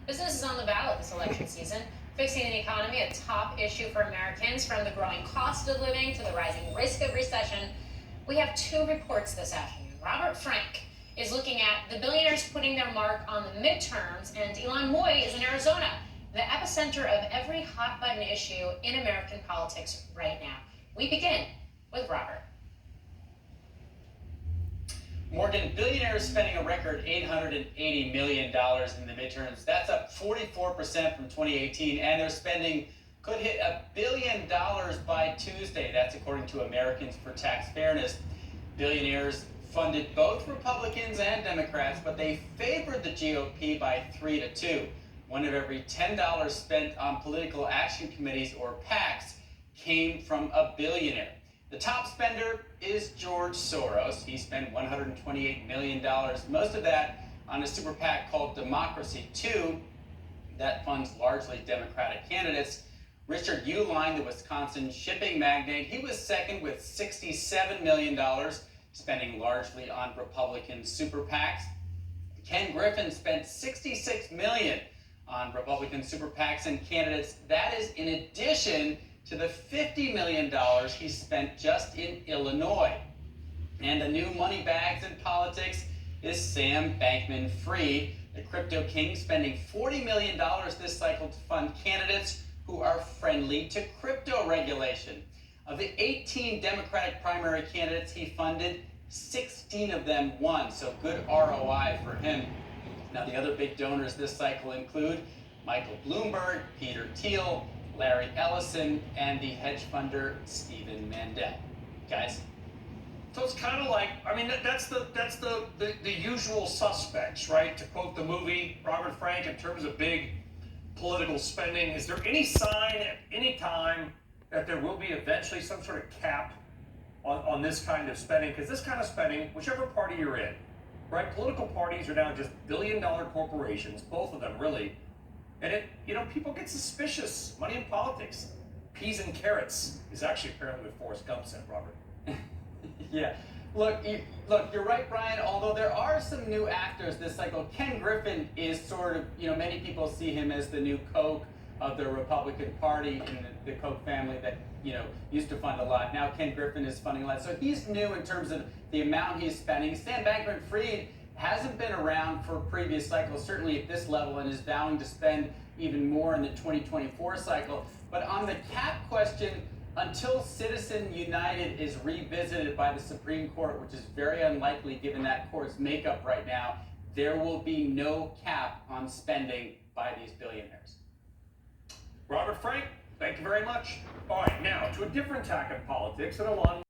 Business is on the ballot this election season. Fixing the economy, a top issue for Americans, from the growing cost of living to the rising risk of recession. We have two reports this afternoon. Robert Frank is looking at the billionaires putting their mark on the midterms, and Elon Moy is in Arizona, the epicenter of every hot button issue in American politics right now. We begin with Robert. Morgan, billionaires spending a record $880 million in the midterms. That's up 44% from 2018, and their spending could hit $1 billion by Tuesday. That's according to Americans for Tax Fairness. Billionaires funded both Republicans and Democrats, but they favored the GOP by 3-2. One of every $10 spent on political action committees or PACs came from a billionaire. The top spender is George Soros. He spent $128 million, most of that on a super PAC called Democracy 2 that funds largely Democratic candidates. Richard Uihlein, the Wisconsin shipping magnate, he was second with $67 million, spending largely on Republican super PACs. Ken Griffin spent $66 million on Republican super PACs and candidates. That is in addition to the $50 million he spent just in Illinois. And the new money bags in politics is Sam Bankman-Fried, the crypto king, spending $40 million this cycle to fund candidates who are friendly to crypto regulation. Of the 18 Democratic primary candidates he funded, 16 of them won, so good ROI for him. Now, the other big donors this cycle include Michael Bloomberg, Peter Thiel, Larry Ellison, and the hedge funder Stephen Mandel. Guys? So it's kind of like, I mean, that's the usual suspects, right? To quote the movie, Robert Frank, in terms of big political spending, is there any sign at any time that there will be eventually some sort of cap on this kind of spending? Because this kind of spending, whichever party you're in, right? Political parties are now just billion-dollar corporations, both of them really. And people get suspicious. Money in politics, peas and carrots, is actually apparently what Forrest Gump said, Robert. Yeah. Look, you're right, Brian, although there are some new actors this cycle. Ken Griffin is sort of, many people see him as the new Koch of the Republican Party and the Koch family that, used to fund a lot. Now Ken Griffin is funding a lot. So he's new in terms of the amount he's spending. Sam Bankman-Fried hasn't been around for previous cycles, certainly at this level, and is vowing to spend even more in the 2024 cycle. But on the cap question, until Citizen United is revisited by the Supreme Court, which is very unlikely given that court's makeup right now, there will be no cap on spending by these billionaires. Robert Frank, thank you very much. All right, now to a different tack in politics and along